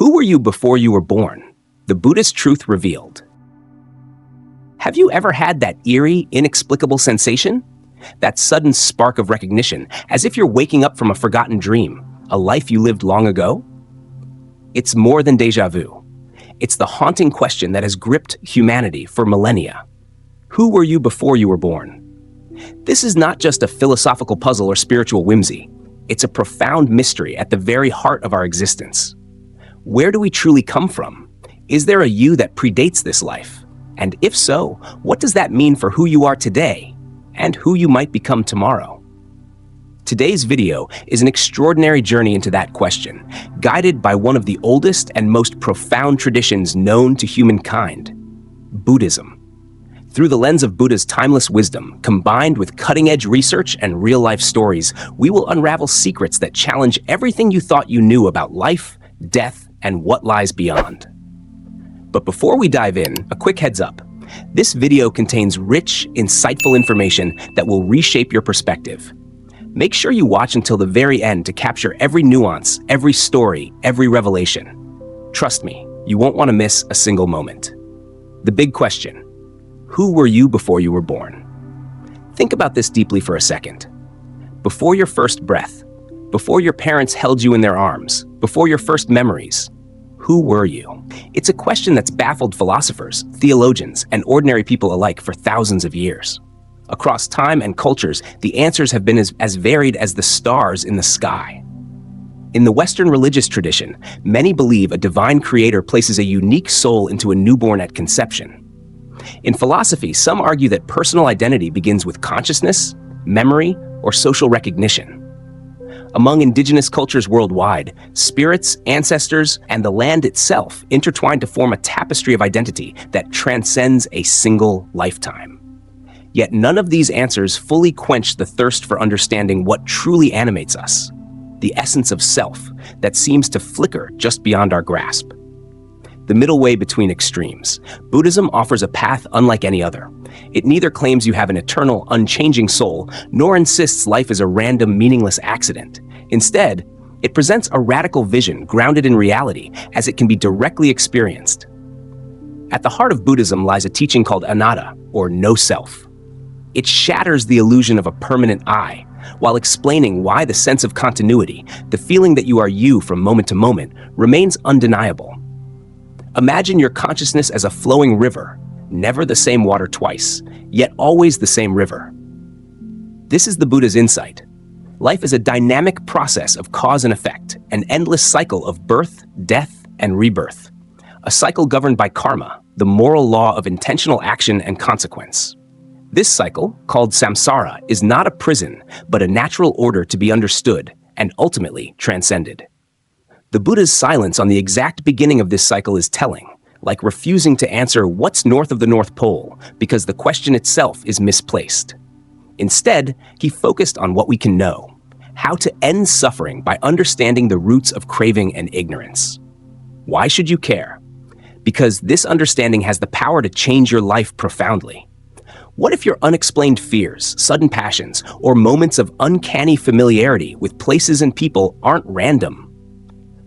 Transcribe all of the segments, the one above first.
Who were you before you were born? The Buddhist truth revealed. Have you ever had that eerie, inexplicable sensation? That sudden spark of recognition, as if you're waking up from a forgotten dream, a life you lived long ago? It's more than déjà vu. It's the haunting question that has gripped humanity for millennia. Who were you before you were born? This is not just a philosophical puzzle or spiritual whimsy. It's a profound mystery at the very heart of our existence. Where do we truly come from? Is there a you that predates this life? And if so, what does that mean for who you are today and who you might become tomorrow? Today's video is an extraordinary journey into that question, guided by one of the oldest and most profound traditions known to humankind, Buddhism. Through the lens of Buddha's timeless wisdom, combined with cutting-edge research and real-life stories, we will unravel secrets that challenge everything you thought you knew about life, death, and what lies beyond. But before we dive in, a quick heads up. This video contains rich, insightful information that will reshape your perspective. Make sure you watch until the very end to capture every nuance, every story, every revelation. Trust me, you won't want to miss a single moment. The big question: who were you before you were born? Think about this deeply for a second. Before your first breath, before your parents held you in their arms, before your first memories, who were you? It's a question that's baffled philosophers, theologians, and ordinary people alike for thousands of years. Across time and cultures, the answers have been as varied as the stars in the sky. In the Western religious tradition, many believe a divine creator places a unique soul into a newborn at conception. In philosophy, some argue that personal identity begins with consciousness, memory, or social recognition. Among indigenous cultures worldwide, spirits, ancestors, and the land itself intertwine to form a tapestry of identity that transcends a single lifetime. Yet none of these answers fully quench the thirst for understanding what truly animates us, the essence of self that seems to flicker just beyond our grasp. The middle way between extremes, Buddhism offers a path unlike any other. It neither claims you have an eternal, unchanging soul, nor insists life is a random, meaningless accident. Instead, it presents a radical vision grounded in reality as it can be directly experienced. At the heart of Buddhism lies a teaching called anatta, or no self. It shatters the illusion of a permanent I, while explaining why the sense of continuity, the feeling that you are you from moment to moment, remains undeniable. Imagine your consciousness as a flowing river, never the same water twice, yet always the same river. This is the Buddha's insight. Life is a dynamic process of cause and effect, an endless cycle of birth, death, and rebirth. A cycle governed by karma, the moral law of intentional action and consequence. This cycle, called samsara, is not a prison, but a natural order to be understood and ultimately transcended. The Buddha's silence on the exact beginning of this cycle is telling, like refusing to answer what's north of the North Pole because the question itself is misplaced. Instead, he focused on what we can know, how to end suffering by understanding the roots of craving and ignorance. Why should you care? Because this understanding has the power to change your life profoundly. What if your unexplained fears, sudden passions, or moments of uncanny familiarity with places and people aren't random?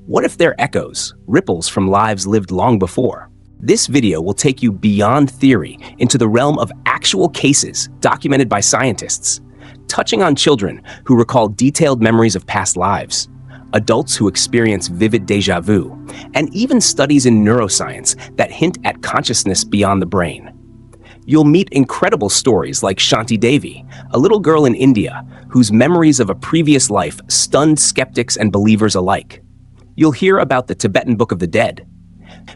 What if they're echoes, ripples from lives lived long before? This video will take you beyond theory into the realm of actual cases documented by scientists, touching on children who recall detailed memories of past lives, adults who experience vivid déjà vu, and even studies in neuroscience that hint at consciousness beyond the brain. You'll meet incredible stories like Shanti Devi, a little girl in India whose memories of a previous life stunned skeptics and believers alike. You'll hear about the Tibetan Book of the Dead,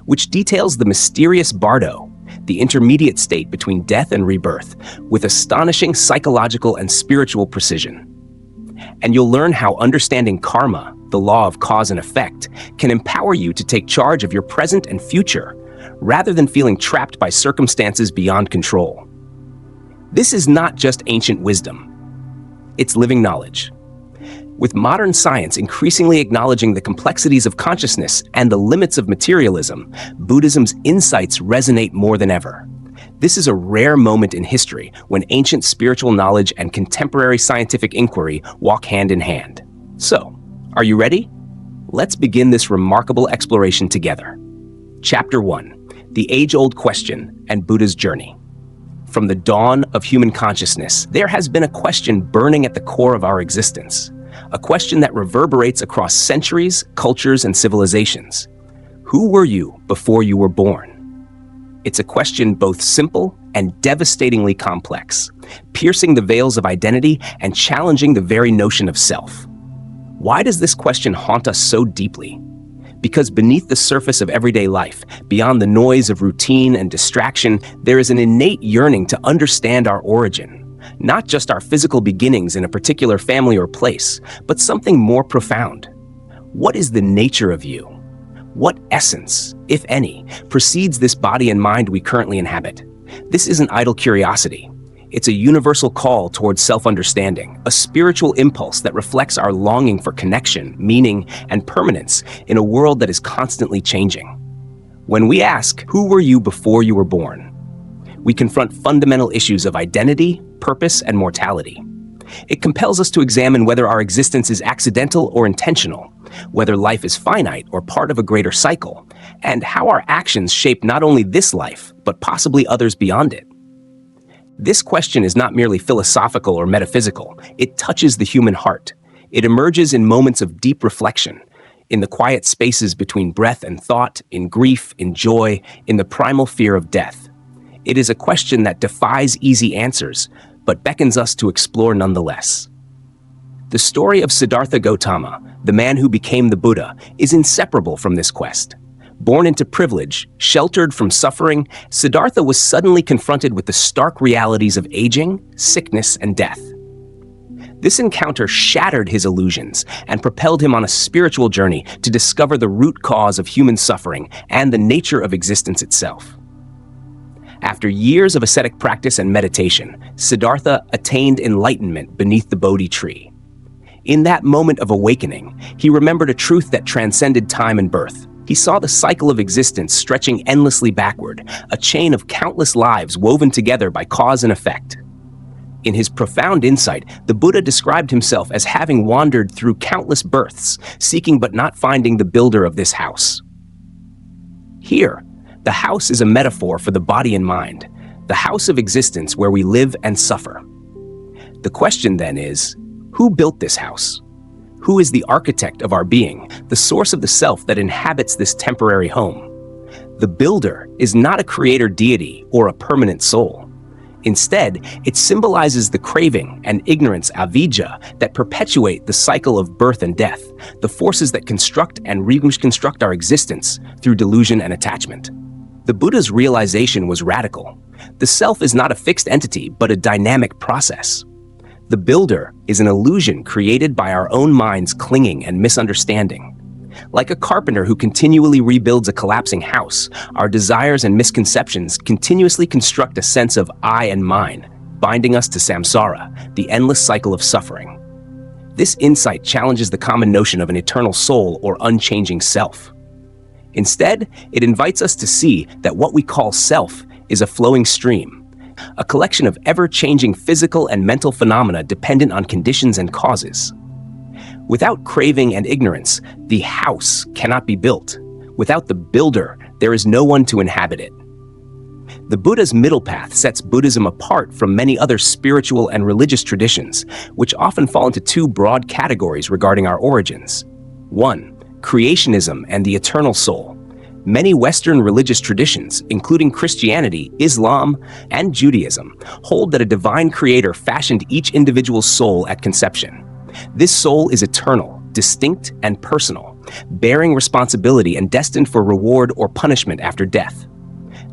which details the mysterious bardo, the intermediate state between death and rebirth, with astonishing psychological and spiritual precision. And you'll learn how understanding karma, the law of cause and effect, can empower you to take charge of your present and future, rather than feeling trapped by circumstances beyond control. This is not just ancient wisdom. It's living knowledge. With modern science increasingly acknowledging the complexities of consciousness and the limits of materialism, Buddhism's insights resonate more than ever. This is a rare moment in history when ancient spiritual knowledge and contemporary scientific inquiry walk hand in hand. So, are you ready? Let's begin this remarkable exploration together. Chapter 1: The Age-Old Question and Buddha's Journey. From the dawn of human consciousness, there has been a question burning at the core of our existence, a question that reverberates across centuries, cultures, and civilizations. Who were you before you were born? It's a question both simple and devastatingly complex, piercing the veils of identity and challenging the very notion of self. Why does this question haunt us so deeply? Because beneath the surface of everyday life, beyond the noise of routine and distraction, there is an innate yearning to understand our origin, not just our physical beginnings in a particular family or place, but something more profound. What is the nature of you? What essence, if any, precedes this body and mind we currently inhabit? This isn't idle curiosity. It's a universal call towards self-understanding, a spiritual impulse that reflects our longing for connection, meaning, and permanence in a world that is constantly changing. When we ask, who were you before you were born? We confront fundamental issues of identity, purpose, and mortality. It compels us to examine whether our existence is accidental or intentional, whether life is finite or part of a greater cycle, and how our actions shape not only this life, but possibly others beyond it. This question is not merely philosophical or metaphysical. It touches the human heart. It emerges in moments of deep reflection, in the quiet spaces between breath and thought, in grief, in joy, in the primal fear of death. It is a question that defies easy answers, but beckons us to explore nonetheless. The story of Siddhartha Gautama, the man who became the Buddha, is inseparable from this quest. Born into privilege, sheltered from suffering, Siddhartha was suddenly confronted with the stark realities of aging, sickness, and death. This encounter shattered his illusions and propelled him on a spiritual journey to discover the root cause of human suffering and the nature of existence itself. After years of ascetic practice and meditation, Siddhartha attained enlightenment beneath the Bodhi tree. In that moment of awakening, he remembered a truth that transcended time and birth. He saw the cycle of existence stretching endlessly backward, a chain of countless lives woven together by cause and effect. In his profound insight, the Buddha described himself as having wandered through countless births, seeking but not finding the builder of this house. Here, the house is a metaphor for the body and mind, the house of existence where we live and suffer. The question then is, who built this house? Who is the architect of our being, the source of the self that inhabits this temporary home? The builder is not a creator deity or a permanent soul. Instead, it symbolizes the craving and ignorance, avidya, that perpetuate the cycle of birth and death, the forces that construct and reconstruct our existence through delusion and attachment. The Buddha's realization was radical. The self is not a fixed entity, but a dynamic process. The builder is an illusion created by our own minds clinging and misunderstanding. Like a carpenter who continually rebuilds a collapsing house, our desires and misconceptions continuously construct a sense of I and mine, binding us to samsara, the endless cycle of suffering. This insight challenges the common notion of an eternal soul or unchanging self. Instead, it invites us to see that what we call self is a flowing stream, a collection of ever-changing physical and mental phenomena dependent on conditions and causes. Without craving and ignorance, the house cannot be built. Without the builder, there is no one to inhabit it. The Buddha's middle path sets Buddhism apart from many other spiritual and religious traditions, which often fall into two broad categories regarding our origins. 1. Creationism and the eternal soul. Many Western religious traditions, including Christianity, Islam, and Judaism, hold that a divine creator fashioned each individual's soul at conception. This soul is eternal, distinct, and personal, bearing responsibility and destined for reward or punishment after death.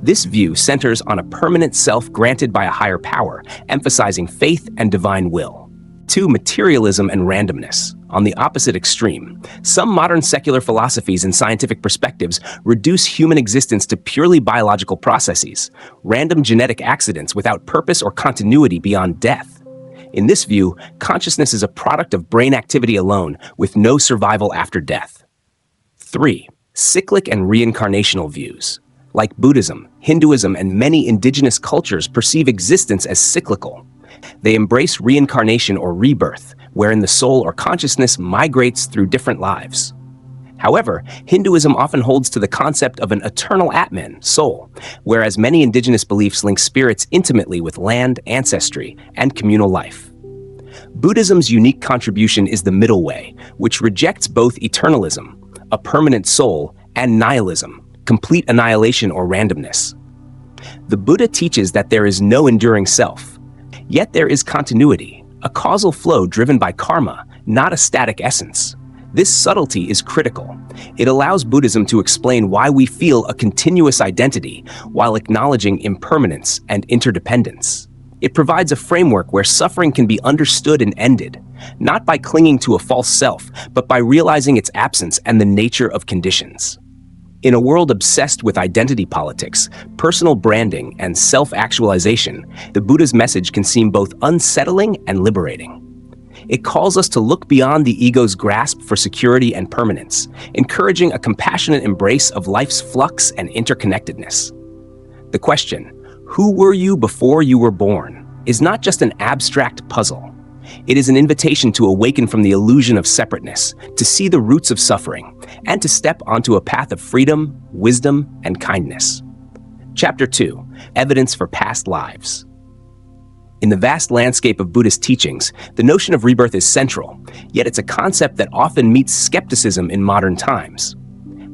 This view centers on a permanent self granted by a higher power, emphasizing faith and divine will. 2. Materialism and randomness. On the opposite extreme, some modern secular philosophies and scientific perspectives reduce human existence to purely biological processes, random genetic accidents without purpose or continuity beyond death. In this view, consciousness is a product of brain activity alone, with no survival after death. 3. Cyclic and reincarnational views. Like Buddhism, Hinduism, and many indigenous cultures perceive existence as cyclical. They embrace reincarnation or rebirth, wherein the soul or consciousness migrates through different lives. However, Hinduism often holds to the concept of an eternal Atman, soul, whereas many indigenous beliefs link spirits intimately with land, ancestry, and communal life. Buddhism's unique contribution is the middle way, which rejects both eternalism, a permanent soul, and nihilism, complete annihilation or randomness. The Buddha teaches that there is no enduring self, yet there is continuity, a causal flow driven by karma, not a static essence. This subtlety is critical. It allows Buddhism to explain why we feel a continuous identity while acknowledging impermanence and interdependence. It provides a framework where suffering can be understood and ended, not by clinging to a false self, but by realizing its absence and the nature of conditions. In a world obsessed with identity politics, personal branding, and self-actualization, the Buddha's message can seem both unsettling and liberating. It calls us to look beyond the ego's grasp for security and permanence, encouraging a compassionate embrace of life's flux and interconnectedness. The question, "Who were you before you were born?" is not just an abstract puzzle. It is an invitation to awaken from the illusion of separateness, to see the roots of suffering, and to step onto a path of freedom, wisdom, and kindness. Chapter 2, Evidence for Past Lives. In the vast landscape of Buddhist teachings, the notion of rebirth is central, yet it's a concept that often meets skepticism in modern times.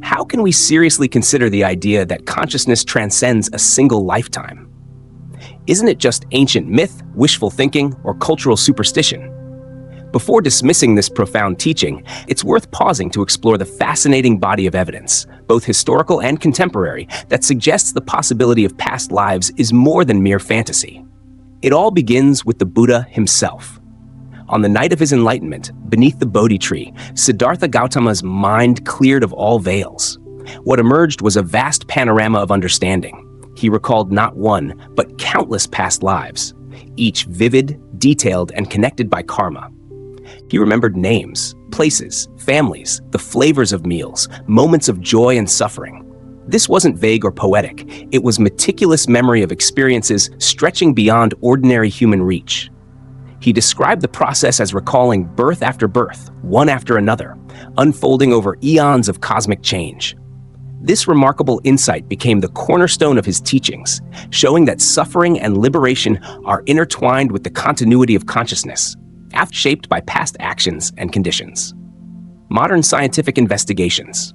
How can we seriously consider the idea that consciousness transcends a single lifetime? Isn't it just ancient myth, wishful thinking, or cultural superstition? Before dismissing this profound teaching, it's worth pausing to explore the fascinating body of evidence, both historical and contemporary, that suggests the possibility of past lives is more than mere fantasy. It all begins with the Buddha himself. On the night of his enlightenment, beneath the Bodhi tree, Siddhartha Gautama's mind cleared of all veils. What emerged was a vast panorama of understanding. He recalled not one, but countless past lives, each vivid, detailed, and connected by karma. He remembered names, places, families, the flavors of meals, moments of joy and suffering. This wasn't vague or poetic. It was meticulous memory of experiences stretching beyond ordinary human reach. He described the process as recalling birth after birth, one after another, unfolding over eons of cosmic change. This remarkable insight became the cornerstone of his teachings, showing that suffering and liberation are intertwined with the continuity of consciousness, shaped by past actions and conditions. Modern scientific investigations.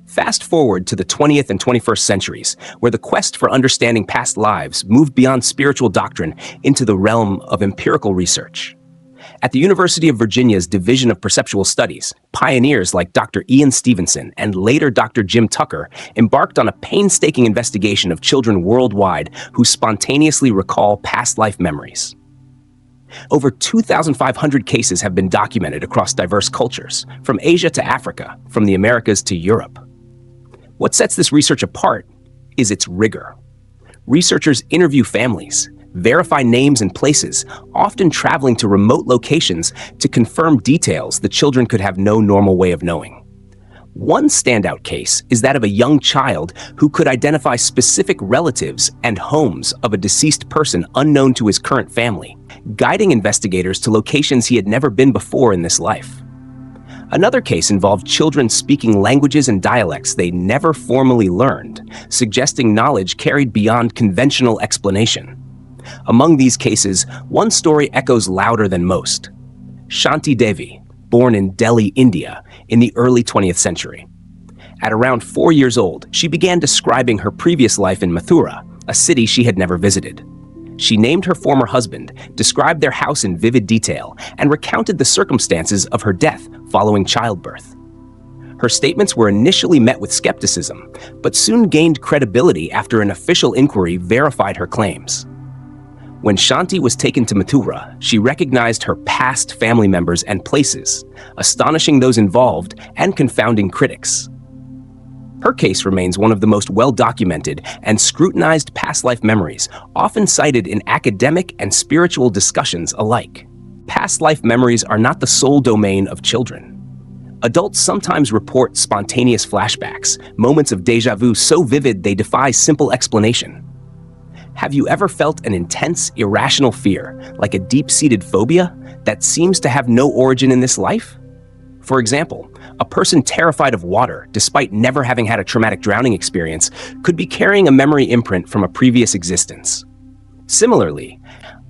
Fast forward to the 20th and 21st centuries, where the quest for understanding past lives moved beyond spiritual doctrine into the realm of empirical research. At the University of Virginia's Division of Perceptual Studies, pioneers like Dr. Ian Stevenson and later Dr. Jim Tucker embarked on a painstaking investigation of children worldwide who spontaneously recall past life memories. Over 2,500 cases have been documented across diverse cultures, from Asia to Africa, from the Americas to Europe. What sets this research apart is its rigor. Researchers interview families, verify names and places, often traveling to remote locations to confirm details the children could have no normal way of knowing. One standout case is that of a young child who could identify specific relatives and homes of a deceased person unknown to his current family, guiding investigators to locations he had never been before in this life. Another case involved children speaking languages and dialects they never formally learned, suggesting knowledge carried beyond conventional explanation. Among these cases, one story echoes louder than most. Shanti Devi, born in Delhi, India, in the early 20th century. At around 4 years old, she began describing her previous life in Mathura, a city she had never visited. She named her former husband, described their house in vivid detail, and recounted the circumstances of her death following childbirth. Her statements were initially met with skepticism, but soon gained credibility after an official inquiry verified her claims. When Shanti was taken to Mathura, she recognized her past family members and places, astonishing those involved and confounding critics. Her case remains one of the most well-documented and scrutinized past life memories, often cited in academic and spiritual discussions alike. Past life memories are not the sole domain of children. Adults sometimes report spontaneous flashbacks, moments of déjà vu so vivid they defy simple explanation. Have you ever felt an intense, irrational fear, like a deep-seated phobia, that seems to have no origin in this life? For example, a person terrified of water, despite never having had a traumatic drowning experience, could be carrying a memory imprint from a previous existence. Similarly,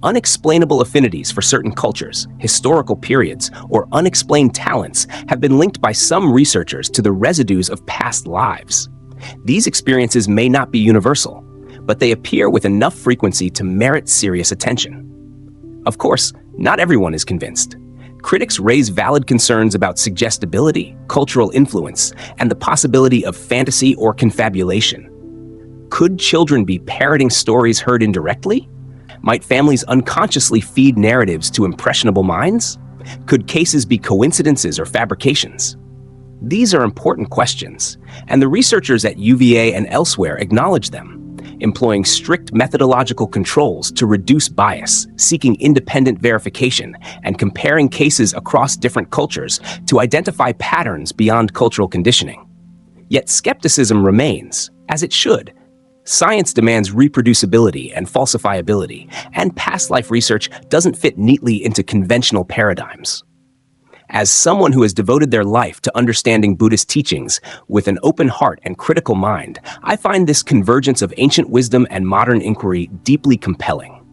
unexplainable affinities for certain cultures, historical periods, or unexplained talents have been linked by some researchers to the residues of past lives. These experiences may not be universal, but they appear with enough frequency to merit serious attention. Of course, not everyone is convinced. Critics raise valid concerns about suggestibility, cultural influence, and the possibility of fantasy or confabulation. Could children be parroting stories heard indirectly? Might families unconsciously feed narratives to impressionable minds? Could cases be coincidences or fabrications? These are important questions, and the researchers at UVA and elsewhere acknowledge them, employing strict methodological controls to reduce bias, seeking independent verification, and comparing cases across different cultures to identify patterns beyond cultural conditioning. Yet skepticism remains, as it should. Science demands reproducibility and falsifiability, and past life research doesn't fit neatly into conventional paradigms. As someone who has devoted their life to understanding Buddhist teachings with an open heart and critical mind, I find this convergence of ancient wisdom and modern inquiry deeply compelling.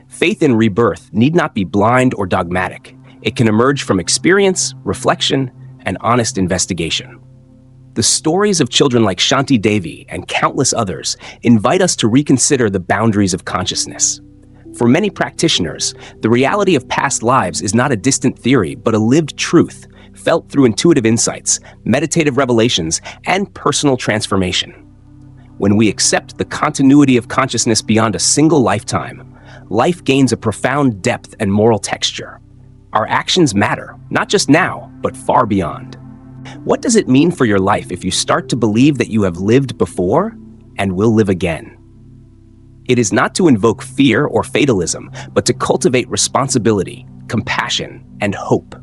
Faith in rebirth need not be blind or dogmatic. It can emerge from experience, reflection, and honest investigation. The stories of children like Shanti Devi and countless others invite us to reconsider the boundaries of consciousness. For many practitioners, the reality of past lives is not a distant theory, but a lived truth, felt through intuitive insights, meditative revelations, and personal transformation. When we accept the continuity of consciousness beyond a single lifetime, life gains a profound depth and moral texture. Our actions matter, not just now, but far beyond. What does it mean for your life if you start to believe that you have lived before and will live again? It is not to invoke fear or fatalism, but to cultivate responsibility, compassion, and hope.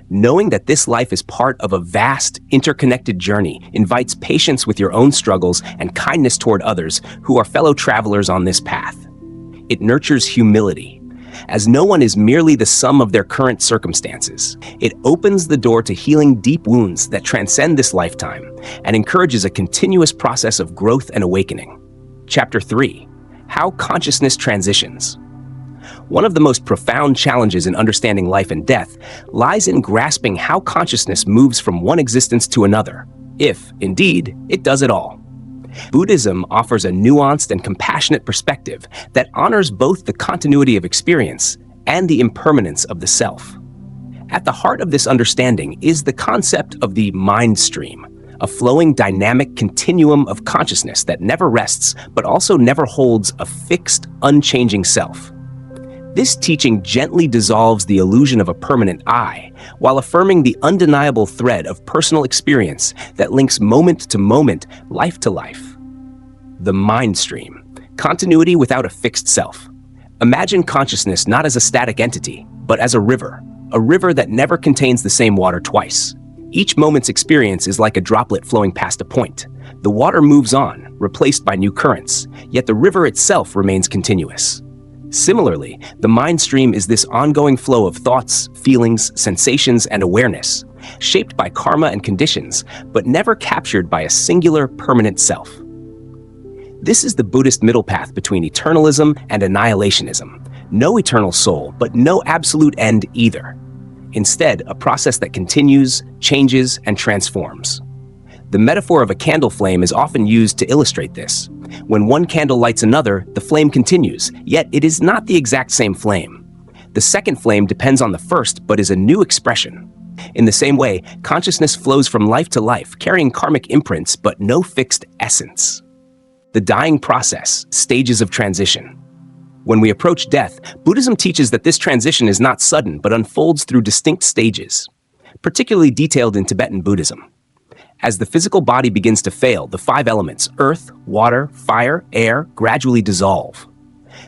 Knowing that this life is part of a vast, interconnected journey invites patience with your own struggles and kindness toward others who are fellow travelers on this path. It nurtures humility, as no one is merely the sum of their current circumstances. It opens the door to healing deep wounds that transcend this lifetime and encourages a continuous process of growth and awakening. Chapter 3: How Consciousness Transitions. One of the most profound challenges in understanding life and death lies in grasping how consciousness moves from one existence to another, if, indeed, it does at all. Buddhism offers a nuanced and compassionate perspective that honors both the continuity of experience and the impermanence of the self. At the heart of this understanding is the concept of the mind stream, a flowing dynamic continuum of consciousness that never rests but also never holds a fixed, unchanging self. This teaching gently dissolves the illusion of a permanent I, while affirming the undeniable thread of personal experience that links moment to moment, life to life. The mind stream, continuity without a fixed self. Imagine consciousness not as a static entity, but as a river that never contains the same water twice. Each moment's experience is like a droplet flowing past a point. The water moves on, replaced by new currents, yet the river itself remains continuous. Similarly, the mind stream is this ongoing flow of thoughts, feelings, sensations, and awareness, shaped by karma and conditions, but never captured by a singular, permanent self. This is the Buddhist middle path between eternalism and annihilationism. No eternal soul, but no absolute end either. Instead, a process that continues, changes, and transforms. The metaphor of a candle flame is often used to illustrate this. When one candle lights another, the flame continues, yet it is not the exact same flame. The second flame depends on the first, but is a new expression. In the same way, consciousness flows from life to life, carrying karmic imprints, but no fixed essence. The dying process, stages of transition. When we approach death, Buddhism teaches that this transition is not sudden, but unfolds through distinct stages, particularly detailed in Tibetan Buddhism. As the physical body begins to fail, the 5 elements, earth, water, fire, air, gradually dissolve.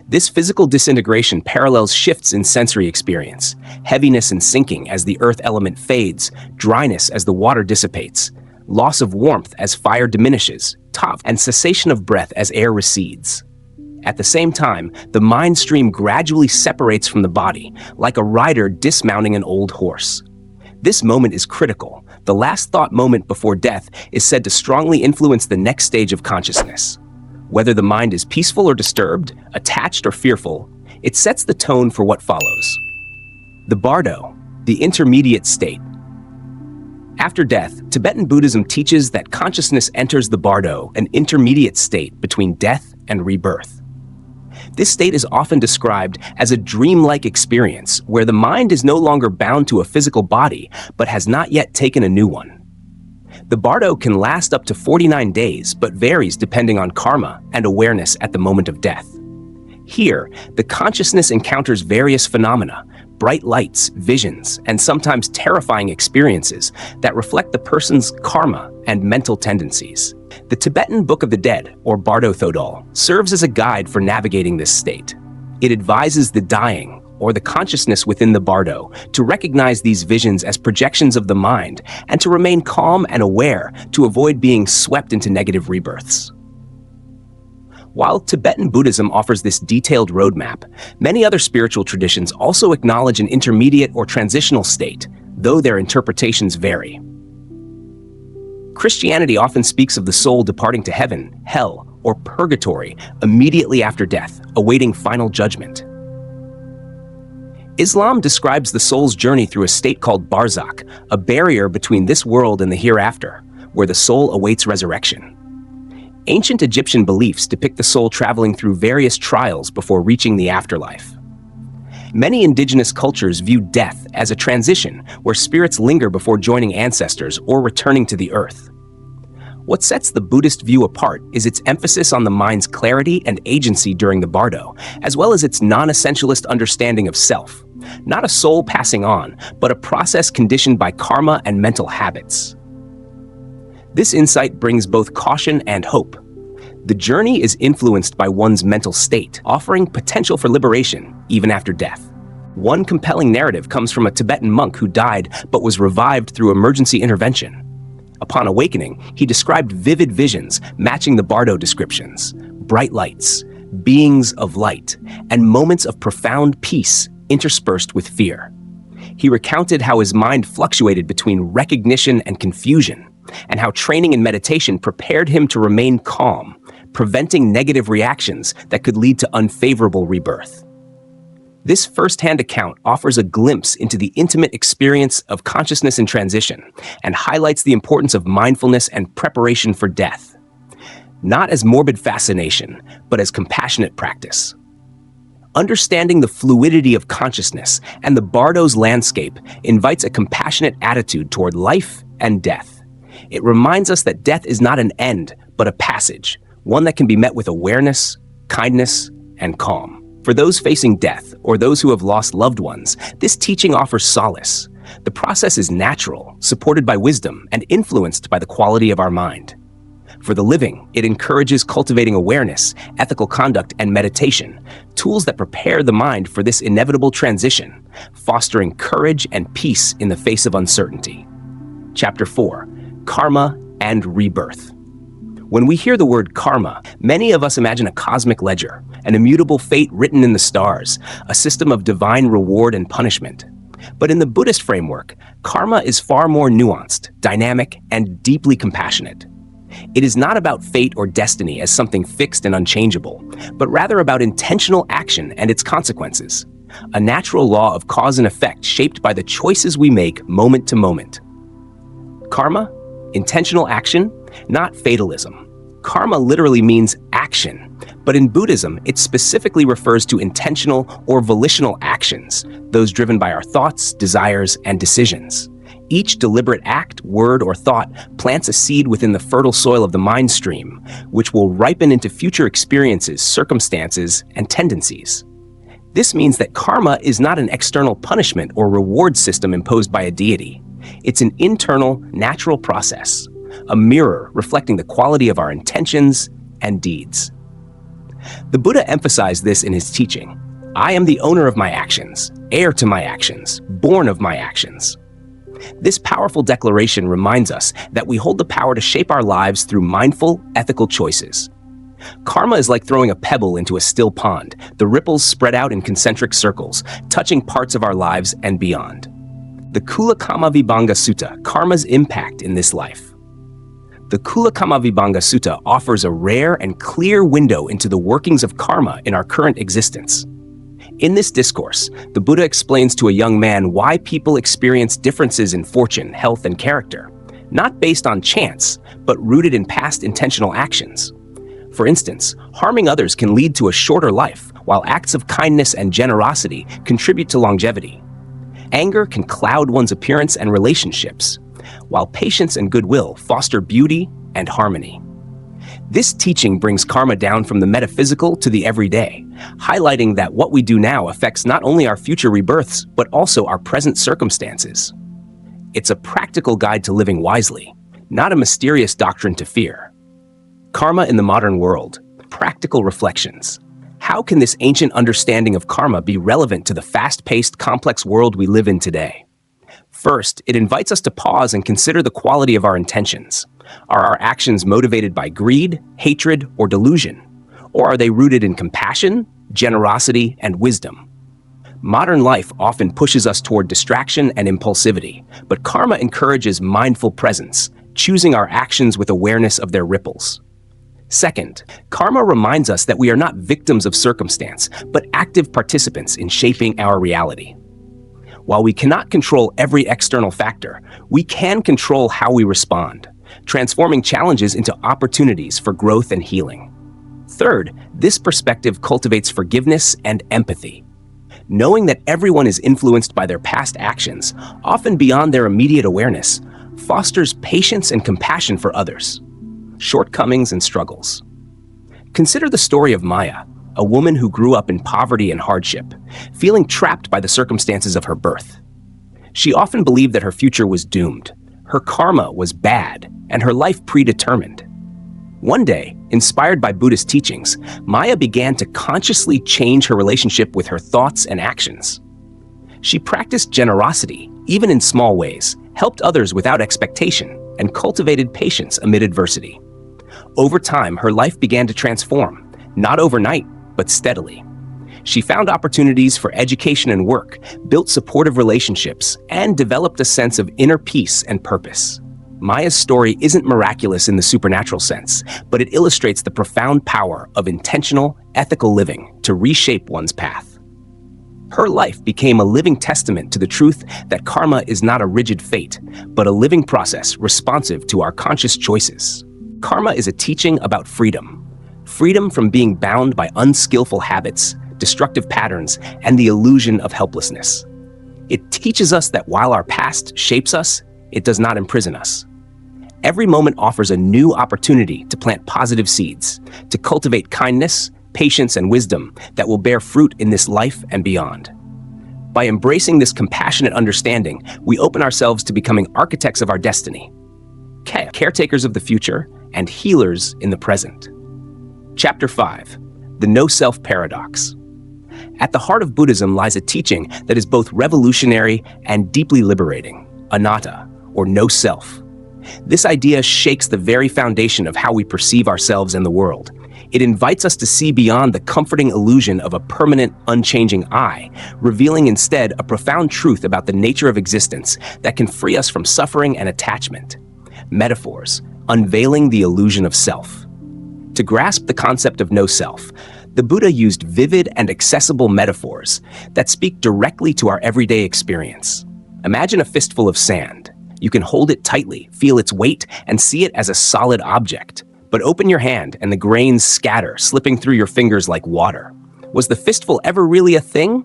This physical disintegration parallels shifts in sensory experience, heaviness and sinking as the earth element fades, dryness as the water dissipates, loss of warmth as fire diminishes, and cessation of breath as air recedes. At the same time, the mind stream gradually separates from the body, like a rider dismounting an old horse. This moment is critical. The last thought moment before death is said to strongly influence the next stage of consciousness. Whether the mind is peaceful or disturbed, attached or fearful, it sets the tone for what follows. The Bardo, the intermediate state. After death, Tibetan Buddhism teaches that consciousness enters the Bardo, an intermediate state between death and rebirth. This state is often described as a dreamlike experience where the mind is no longer bound to a physical body, but has not yet taken a new one. The Bardo can last up to 49 days, but varies depending on karma and awareness at the moment of death. Here, the consciousness encounters various phenomena, bright lights, visions, and sometimes terrifying experiences that reflect the person's karma and mental tendencies. The Tibetan Book of the Dead, or Bardo Thodol, serves as a guide for navigating this state. It advises the dying, or the consciousness within the Bardo, to recognize these visions as projections of the mind and to remain calm and aware to avoid being swept into negative rebirths. While Tibetan Buddhism offers this detailed roadmap, many other spiritual traditions also acknowledge an intermediate or transitional state, though their interpretations vary. Christianity often speaks of the soul departing to heaven, hell, or purgatory immediately after death, awaiting final judgment. Islam describes the soul's journey through a state called barzakh, a barrier between this world and the hereafter, where the soul awaits resurrection. Ancient Egyptian beliefs depict the soul traveling through various trials before reaching the afterlife. Many indigenous cultures view death as a transition where spirits linger before joining ancestors or returning to the earth. What sets the Buddhist view apart is its emphasis on the mind's clarity and agency during the Bardo, as well as its non-essentialist understanding of self. Not a soul passing on, but a process conditioned by karma and mental habits. This insight brings both caution and hope. The journey is influenced by one's mental state, offering potential for liberation even after death. One compelling narrative comes from a Tibetan monk who died but was revived through emergency intervention. Upon awakening, he described vivid visions matching the Bardo descriptions, bright lights, beings of light, and moments of profound peace interspersed with fear. He recounted how his mind fluctuated between recognition and confusion, and how training in meditation prepared him to remain calm, preventing negative reactions that could lead to unfavorable rebirth. This first-hand account offers a glimpse into the intimate experience of consciousness in transition and highlights the importance of mindfulness and preparation for death, not as morbid fascination, but as compassionate practice. Understanding the fluidity of consciousness and the Bardo's landscape invites a compassionate attitude toward life and death. It reminds us that death is not an end, but a passage, one that can be met with awareness, kindness, and calm. For those facing death or those who have lost loved ones, this teaching offers solace. The process is natural, supported by wisdom, and influenced by the quality of our mind. For the living, it encourages cultivating awareness, ethical conduct, and meditation, tools that prepare the mind for this inevitable transition, fostering courage and peace in the face of uncertainty. Chapter 4: Karma and Rebirth. When we hear the word karma, many of us imagine a cosmic ledger, an immutable fate written in the stars, a system of divine reward and punishment. But in the Buddhist framework, karma is far more nuanced, dynamic, and deeply compassionate. It is not about fate or destiny as something fixed and unchangeable, but rather about intentional action and its consequences, a natural law of cause and effect shaped by the choices we make moment to moment. Karma, intentional action, not fatalism. Karma literally means action, but in Buddhism, it specifically refers to intentional or volitional actions, those driven by our thoughts, desires, and decisions. Each deliberate act, word, or thought plants a seed within the fertile soil of the mind stream, which will ripen into future experiences, circumstances, and tendencies. This means that karma is not an external punishment or reward system imposed by a deity. It's an internal, natural process, a mirror reflecting the quality of our intentions and deeds. The Buddha emphasized this in his teaching. I am the owner of my actions, heir to my actions, born of my actions. This powerful declaration reminds us that we hold the power to shape our lives through mindful, ethical choices. Karma is like throwing a pebble into a still pond. The ripples spread out in concentric circles, touching parts of our lives and beyond. The Kulakamavibhanga Sutta, Karma's Impact in This Life. The Kulakamavibhanga Sutta offers a rare and clear window into the workings of karma in our current existence. In this discourse, the Buddha explains to a young man why people experience differences in fortune, health, and character, not based on chance, but rooted in past intentional actions. For instance, harming others can lead to a shorter life, while acts of kindness and generosity contribute to longevity. Anger can cloud one's appearance and relationships, while patience and goodwill foster beauty and harmony. This teaching brings karma down from the metaphysical to the everyday, highlighting that what we do now affects not only our future rebirths, but also our present circumstances. It's a practical guide to living wisely, not a mysterious doctrine to fear. Karma in the modern world, practical reflections. How can this ancient understanding of karma be relevant to the fast-paced, complex world we live in today? First, it invites us to pause and consider the quality of our intentions. Are our actions motivated by greed, hatred, or delusion? Or are they rooted in compassion, generosity, and wisdom? Modern life often pushes us toward distraction and impulsivity, but karma encourages mindful presence, choosing our actions with awareness of their ripples. Second, karma reminds us that we are not victims of circumstance, but active participants in shaping our reality. While we cannot control every external factor, we can control how we respond, transforming challenges into opportunities for growth and healing. Third, this perspective cultivates forgiveness and empathy. Knowing that everyone is influenced by their past actions, often beyond their immediate awareness, fosters patience and compassion for others, shortcomings and struggles. Consider the story of Maya, a woman who grew up in poverty and hardship, feeling trapped by the circumstances of her birth. She often believed that her future was doomed, her karma was bad, and her life predetermined. One day, inspired by Buddhist teachings, Maya began to consciously change her relationship with her thoughts and actions. She practiced generosity, even in small ways, helped others without expectation, and cultivated patience amid adversity. Over time, her life began to transform, not overnight, but steadily. She found opportunities for education and work, built supportive relationships, and developed a sense of inner peace and purpose. Maya's story isn't miraculous in the supernatural sense, but it illustrates the profound power of intentional, ethical living to reshape one's path. Her life became a living testament to the truth that karma is not a rigid fate, but a living process responsive to our conscious choices. Karma is a teaching about freedom. Freedom from being bound by unskillful habits, destructive patterns, and the illusion of helplessness. It teaches us that while our past shapes us, it does not imprison us. Every moment offers a new opportunity to plant positive seeds, to cultivate kindness, patience, and wisdom that will bear fruit in this life and beyond. By embracing this compassionate understanding, we open ourselves to becoming architects of our destiny, caretakers of the future, and healers in the present. Chapter 5. The No-Self Paradox. At the heart of Buddhism lies a teaching that is both revolutionary and deeply liberating, anatta, or no-self. This idea shakes the very foundation of how we perceive ourselves and the world. It invites us to see beyond the comforting illusion of a permanent, unchanging I, revealing instead a profound truth about the nature of existence that can free us from suffering and attachment. Metaphors, unveiling the illusion of self. To grasp the concept of no-self, the Buddha used vivid and accessible metaphors that speak directly to our everyday experience. Imagine a fistful of sand. You can hold it tightly, feel its weight, and see it as a solid object. But open your hand and the grains scatter, slipping through your fingers like water. Was the fistful ever really a thing?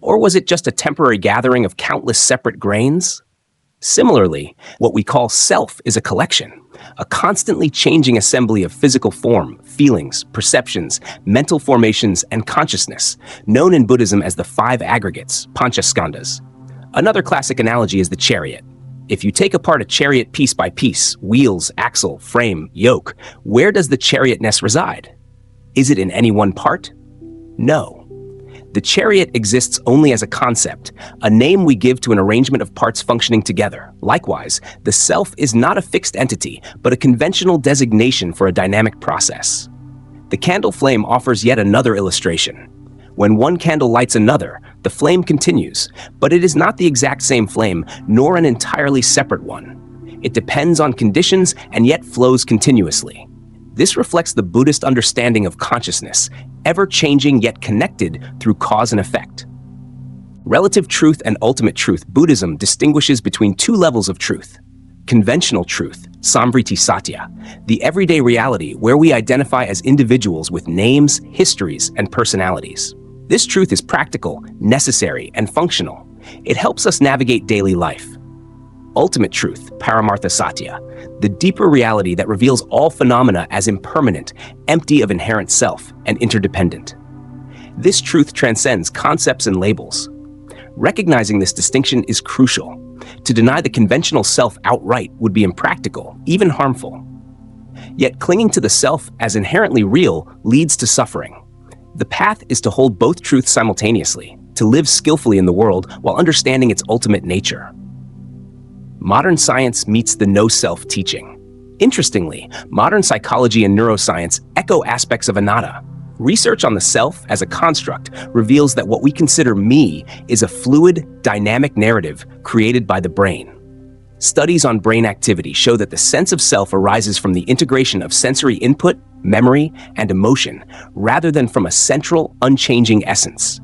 Or was it just a temporary gathering of countless separate grains? Similarly, what we call self is a collection, a constantly changing assembly of physical form, feelings, perceptions, mental formations, and consciousness, known in Buddhism as the 5 aggregates, panchaskandhas. Another classic analogy is the chariot. If you take apart a chariot piece by piece, wheels, axle, frame, yoke, where does the chariotness reside? Is it in any one part? No. The chariot exists only as a concept, a name we give to an arrangement of parts functioning together. Likewise, the self is not a fixed entity, but a conventional designation for a dynamic process. The candle flame offers yet another illustration. When one candle lights another, the flame continues, but it is not the exact same flame, nor an entirely separate one. It depends on conditions and yet flows continuously. This reflects the Buddhist understanding of consciousness, ever-changing yet connected through cause and effect. Relative truth and ultimate truth. Buddhism distinguishes between two levels of truth. Conventional truth, samvriti satya, the everyday reality where we identify as individuals with names, histories, and personalities. This truth is practical, necessary, and functional. It helps us navigate daily life. Ultimate truth, paramartha satya, the deeper reality that reveals all phenomena as impermanent, empty of inherent self, and interdependent. This truth transcends concepts and labels. Recognizing this distinction is crucial. To deny the conventional self outright would be impractical, even harmful. Yet clinging to the self as inherently real leads to suffering. The path is to hold both truths simultaneously, to live skillfully in the world while understanding its ultimate nature. Modern science meets the no-self teaching. Interestingly, modern psychology and neuroscience echo aspects of anatta. Research on the self as a construct reveals that what we consider me is a fluid, dynamic narrative created by the brain. Studies on brain activity show that the sense of self arises from the integration of sensory input, memory, and emotion, rather than from a central, unchanging essence.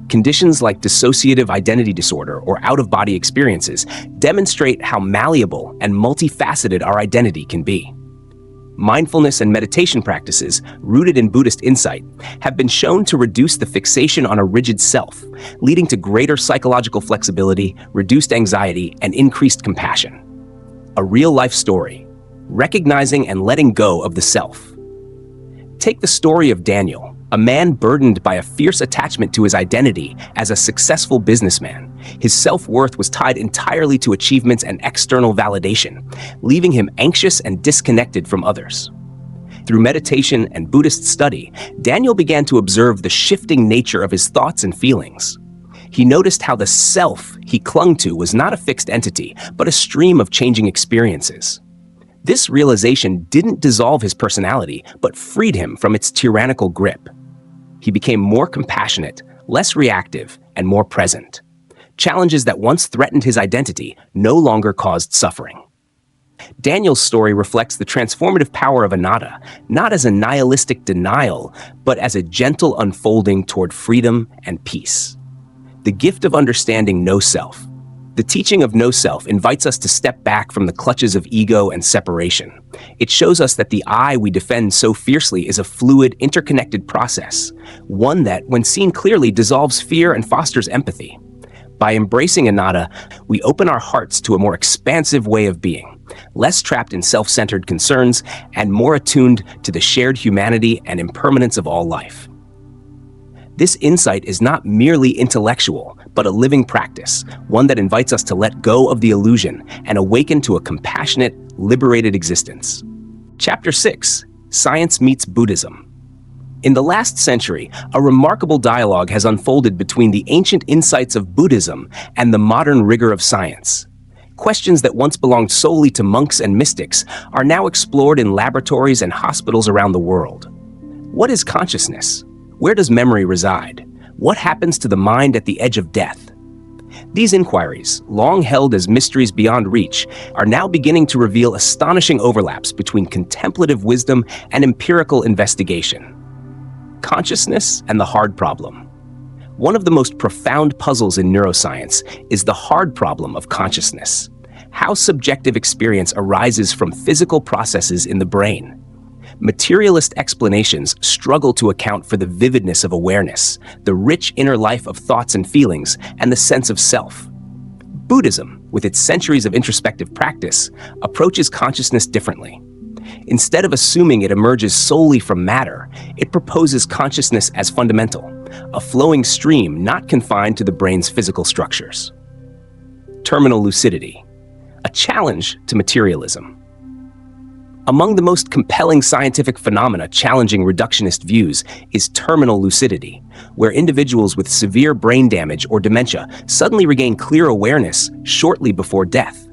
Conditions like dissociative identity disorder or out-of-body experiences demonstrate how malleable and multifaceted our identity can be. Mindfulness and meditation practices, rooted in Buddhist insight, have been shown to reduce the fixation on a rigid self, leading to greater psychological flexibility, reduced anxiety, and increased compassion. A real-life story, recognizing and letting go of the self. Take the story of Daniel, a man burdened by a fierce attachment to his identity as a successful businessman. His self-worth was tied entirely to achievements and external validation, leaving him anxious and disconnected from others. Through meditation and Buddhist study, Daniel began to observe the shifting nature of his thoughts and feelings. He noticed how the self he clung to was not a fixed entity, but a stream of changing experiences. This realization didn't dissolve his personality, but freed him from its tyrannical grip. He became more compassionate, less reactive, and more present. Challenges that once threatened his identity no longer caused suffering. Daniel's story reflects the transformative power of anatta, not as a nihilistic denial, but as a gentle unfolding toward freedom and peace. The gift of understanding no self. The teaching of no self invites us to step back from the clutches of ego and separation. It shows us that the I we defend so fiercely is a fluid, interconnected process, one that, when seen clearly, dissolves fear and fosters empathy. By embracing anatta, we open our hearts to a more expansive way of being, less trapped in self-centered concerns and more attuned to the shared humanity and impermanence of all life. This insight is not merely intellectual, but a living practice, one that invites us to let go of the illusion and awaken to a compassionate, liberated existence. Chapter 6: Science Meets Buddhism. In the last century, a remarkable dialogue has unfolded between the ancient insights of Buddhism and the modern rigor of science. Questions that once belonged solely to monks and mystics are now explored in laboratories and hospitals around the world. What is consciousness? Where does memory reside? What happens to the mind at the edge of death? These inquiries, long held as mysteries beyond reach, are now beginning to reveal astonishing overlaps between contemplative wisdom and empirical investigation. Consciousness and the hard problem. One of the most profound puzzles in neuroscience is the hard problem of consciousness. How subjective experience arises from physical processes in the brain. Materialist explanations struggle to account for the vividness of awareness, the rich inner life of thoughts and feelings, and the sense of self. Buddhism, with its centuries of introspective practice, approaches consciousness differently. Instead of assuming it emerges solely from matter, it proposes consciousness as fundamental, a flowing stream not confined to the brain's physical structures. Terminal lucidity, a challenge to materialism. Among the most compelling scientific phenomena challenging reductionist views is terminal lucidity, where individuals with severe brain damage or dementia suddenly regain clear awareness shortly before death.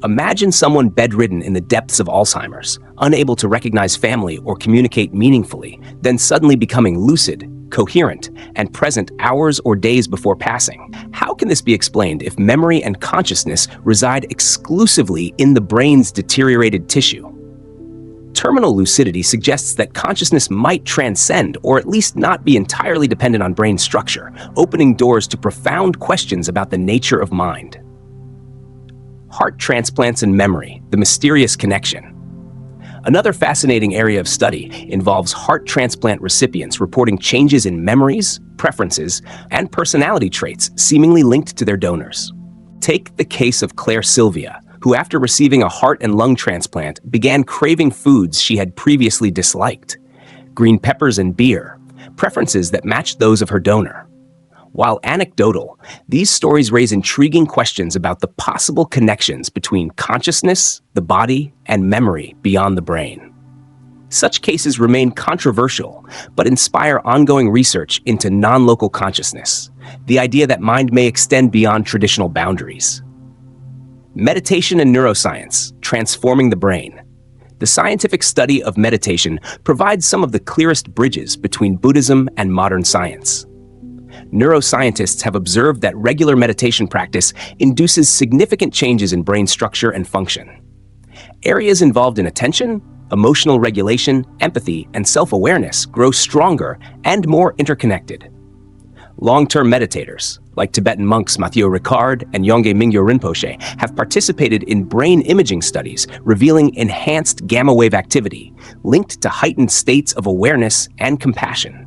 Imagine someone bedridden in the depths of Alzheimer's, unable to recognize family or communicate meaningfully, then suddenly becoming lucid, coherent, and present hours or days before passing. How can this be explained if memory and consciousness reside exclusively in the brain's deteriorated tissue? Terminal lucidity suggests that consciousness might transcend, or at least not be entirely dependent on brain structure, opening doors to profound questions about the nature of mind. Heart transplants and memory, the mysterious connection. Another fascinating area of study involves heart transplant recipients reporting changes in memories, preferences, and personality traits seemingly linked to their donors. Take the case of Claire Sylvia, who after receiving a heart and lung transplant began craving foods she had previously disliked: green peppers and beer, preferences that matched those of her donor. While anecdotal, these stories raise intriguing questions about the possible connections between consciousness, the body, and memory beyond the brain. Such cases remain controversial, but inspire ongoing research into non-local consciousness, the idea that mind may extend beyond traditional boundaries. Meditation and neuroscience, transforming the brain. The scientific study of meditation provides some of the clearest bridges between Buddhism and modern science. Neuroscientists have observed that regular meditation practice induces significant changes in brain structure and function. Areas involved in attention, emotional regulation, empathy, and self-awareness grow stronger and more interconnected. Long-term meditators, like Tibetan monks Mathieu Ricard and Yongey Mingyo Rinpoche, have participated in brain imaging studies revealing enhanced gamma-wave activity linked to heightened states of awareness and compassion.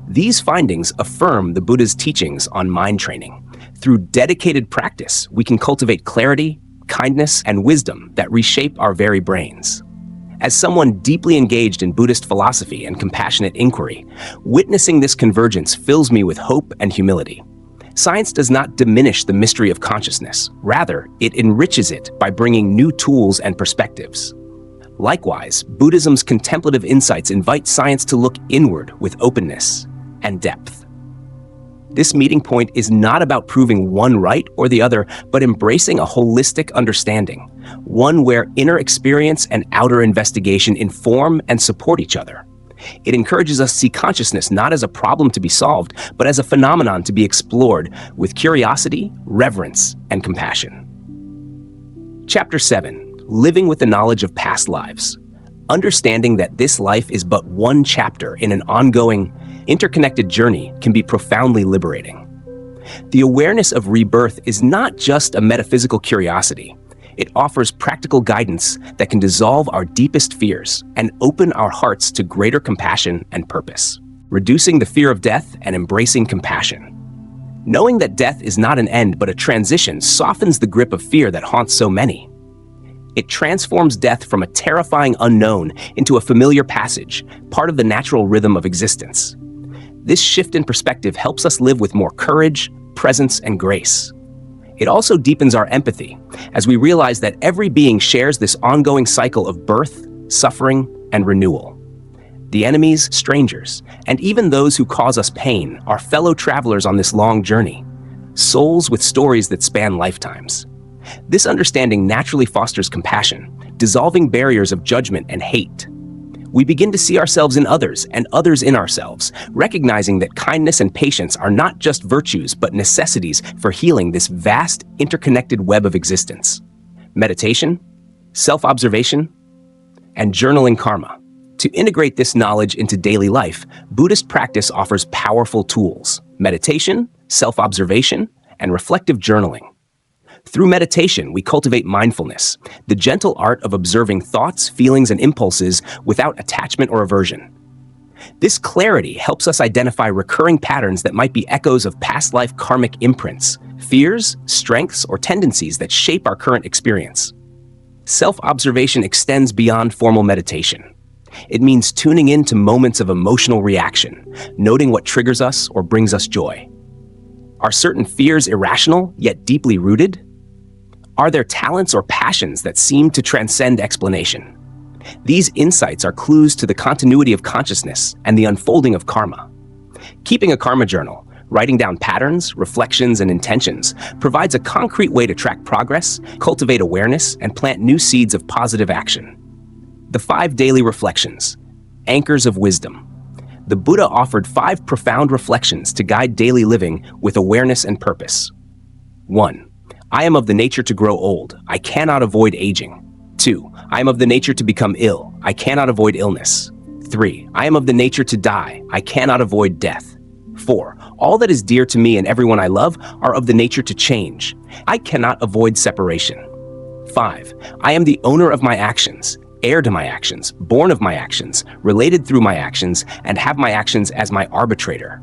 These findings affirm the Buddha's teachings on mind training. Through dedicated practice, we can cultivate clarity, kindness, and wisdom that reshape our very brains. As someone deeply engaged in Buddhist philosophy and compassionate inquiry, witnessing this convergence fills me with hope and humility. Science does not diminish the mystery of consciousness. Rather, it enriches it by bringing new tools and perspectives. Likewise, Buddhism's contemplative insights invite science to look inward with openness and depth. This meeting point is not about proving one right or the other, but embracing a holistic understanding, one where inner experience and outer investigation inform and support each other. It encourages us to see consciousness not as a problem to be solved, but as a phenomenon to be explored with curiosity, reverence, and compassion. Chapter 7. Living with the knowledge of past lives. Understanding that this life is but one chapter in an ongoing, interconnected journey can be profoundly liberating. The awareness of rebirth is not just a metaphysical curiosity. It offers practical guidance that can dissolve our deepest fears and open our hearts to greater compassion and purpose, reducing the fear of death and embracing compassion. Knowing that death is not an end but a transition softens the grip of fear that haunts so many. It transforms death from a terrifying unknown into a familiar passage, part of the natural rhythm of existence. This shift in perspective helps us live with more courage, presence, and grace. It also deepens our empathy, as we realize that every being shares this ongoing cycle of birth, suffering, and renewal. The enemies, strangers, and even those who cause us pain are fellow travelers on this long journey, souls with stories that span lifetimes. This understanding naturally fosters compassion, dissolving barriers of judgment and hate. We begin to see ourselves in others and others in ourselves, recognizing that kindness and patience are not just virtues but necessities for healing this vast, interconnected web of existence. Meditation, self-observation, and journaling karma. To integrate this knowledge into daily life, Buddhist practice offers powerful tools: meditation, self-observation, and reflective journaling. Through meditation, we cultivate mindfulness, the gentle art of observing thoughts, feelings, and impulses without attachment or aversion. This clarity helps us identify recurring patterns that might be echoes of past life karmic imprints, fears, strengths, or tendencies that shape our current experience. Self-observation extends beyond formal meditation. It means tuning in to moments of emotional reaction, noting what triggers us or brings us joy. Are certain fears irrational, yet deeply rooted? Are there talents or passions that seem to transcend explanation? These insights are clues to the continuity of consciousness and the unfolding of karma. Keeping a karma journal, writing down patterns, reflections, and intentions, provides a concrete way to track progress, cultivate awareness, and plant new seeds of positive action. The 5 daily reflections, anchors of wisdom. the Buddha offered 5 profound reflections to guide daily living with awareness and purpose. 1. I am of the nature to grow old. I cannot avoid aging. 2. I am of the nature to become ill. I cannot avoid illness. 3. I am of the nature to die. I cannot avoid death. 4. All that is dear to me and everyone I love are of the nature to change. I cannot avoid separation. 5. I am the owner of my actions, heir to my actions, born of my actions, related through my actions, and have my actions as my arbitrator.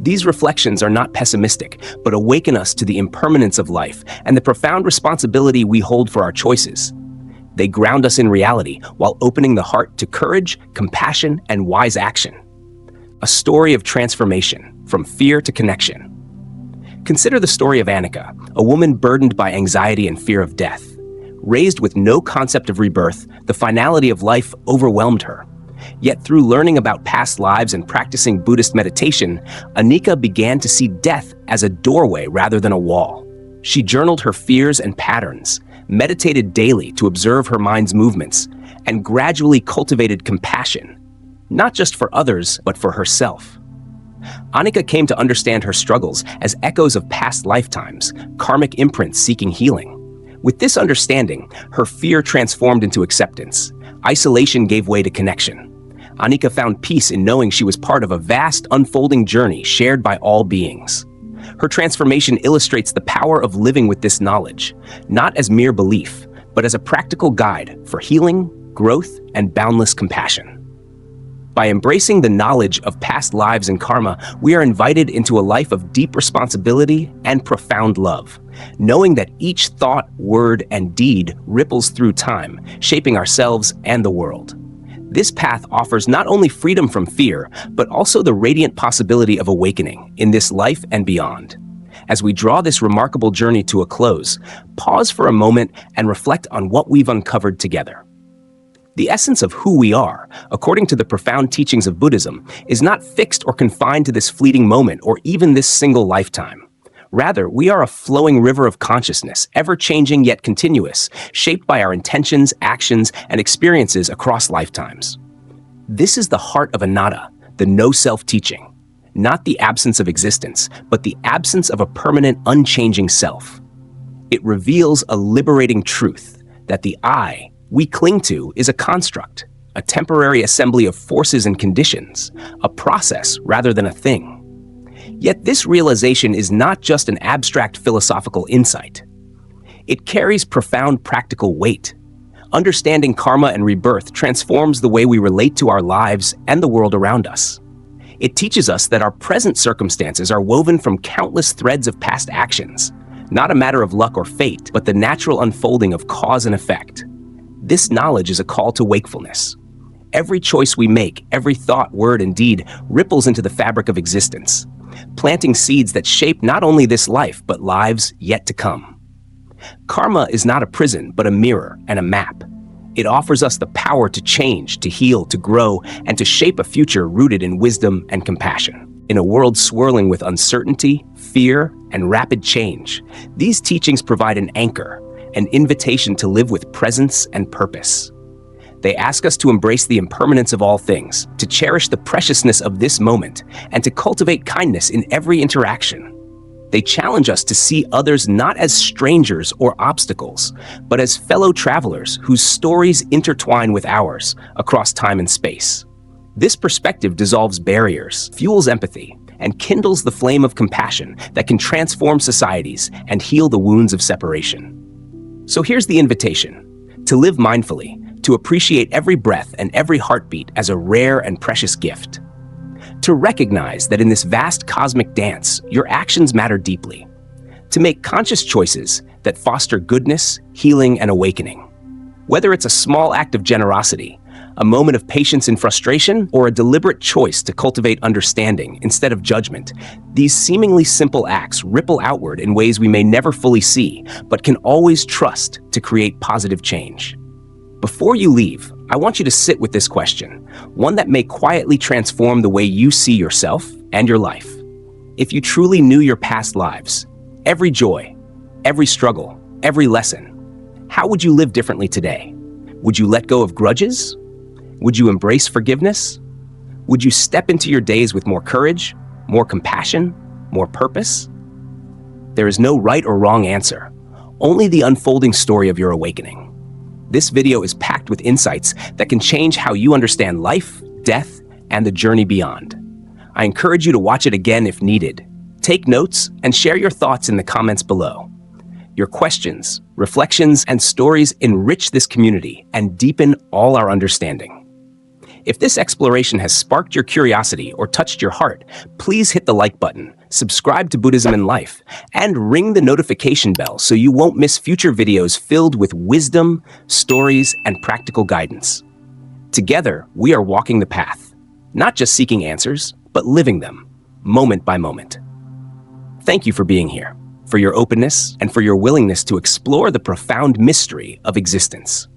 These reflections are not pessimistic, but awaken us to the impermanence of life and the profound responsibility we hold for our choices. They ground us in reality while opening the heart to courage, compassion, and wise action. A story of transformation, from fear to connection. Consider the story of Annika, a woman burdened by anxiety and fear of death. Raised with no concept of rebirth, the finality of life overwhelmed her. Yet through learning about past lives and practicing Buddhist meditation, Annika began to see death as a doorway rather than a wall. She journaled her fears and patterns, meditated daily to observe her mind's movements, and gradually cultivated compassion, not just for others, but for herself. Annika came to understand her struggles as echoes of past lifetimes, karmic imprints seeking healing. With this understanding, her fear transformed into acceptance. Isolation gave way to connection. Annika found peace in knowing she was part of a vast, unfolding journey shared by all beings. Her transformation illustrates the power of living with this knowledge, not as mere belief, but as a practical guide for healing, growth, and boundless compassion. By embracing the knowledge of past lives and karma, we are invited into a life of deep responsibility and profound love, knowing that each thought, word, and deed ripples through time, shaping ourselves and the world. This path offers not only freedom from fear, but also the radiant possibility of awakening in this life and beyond. As we draw this remarkable journey to a close, pause for a moment and reflect on what we've uncovered together. The essence of who we are, according to the profound teachings of Buddhism, is not fixed or confined to this fleeting moment or even this single lifetime. Rather, we are a flowing river of consciousness, ever-changing yet continuous, shaped by our intentions, actions, and experiences across lifetimes. This is the heart of anatta, the no-self teaching, not the absence of existence, but the absence of a permanent, unchanging self. It reveals a liberating truth that the I we cling to is a construct, a temporary assembly of forces and conditions, a process rather than a thing. Yet this realization is not just an abstract philosophical insight. It carries profound practical weight. Understanding karma and rebirth transforms the way we relate to our lives and the world around us. It teaches us that our present circumstances are woven from countless threads of past actions, not a matter of luck or fate, but the natural unfolding of cause and effect. This knowledge is a call to wakefulness. Every choice we make, every thought, word, and deed ripples into the fabric of existence, planting seeds that shape not only this life, but lives yet to come. Karma is not a prison, but a mirror and a map. It offers us the power to change, to heal, to grow, and to shape a future rooted in wisdom and compassion. In a world swirling with uncertainty, fear, and rapid change, these teachings provide an anchor, an invitation to live with presence and purpose. They ask us to embrace the impermanence of all things, to cherish the preciousness of this moment, and to cultivate kindness in every interaction. They challenge us to see others not as strangers or obstacles, but as fellow travelers whose stories intertwine with ours across time and space. This perspective dissolves barriers, fuels empathy, and kindles the flame of compassion that can transform societies and heal the wounds of separation. So here's the invitation: to live mindfully, to appreciate every breath and every heartbeat as a rare and precious gift. To recognize that in this vast cosmic dance, your actions matter deeply. To make conscious choices that foster goodness, healing, and awakening. Whether it's a small act of generosity, a moment of patience in frustration, or a deliberate choice to cultivate understanding instead of judgment, these seemingly simple acts ripple outward in ways we may never fully see, but can always trust to create positive change. Before you leave, I want you to sit with this question, one that may quietly transform the way you see yourself and your life. If you truly knew your past lives, every joy, every struggle, every lesson, how would you live differently today? Would you let go of grudges? Would you embrace forgiveness? Would you step into your days with more courage, more compassion, more purpose? There is no right or wrong answer, only the unfolding story of your awakening. This video is packed with insights that can change how you understand life, death, and the journey beyond. I encourage you to watch it again if needed. Take notes and share your thoughts in the comments below. Your questions, reflections, and stories enrich this community and deepen all our understanding. If this exploration has sparked your curiosity or touched your heart, please hit the like button, subscribe to Buddhism in Life, and ring the notification bell so you won't miss future videos filled with wisdom, stories, and practical guidance. Together, we are walking the path, not just seeking answers, but living them, moment by moment. Thank you for being here, for your openness, and for your willingness to explore the profound mystery of existence.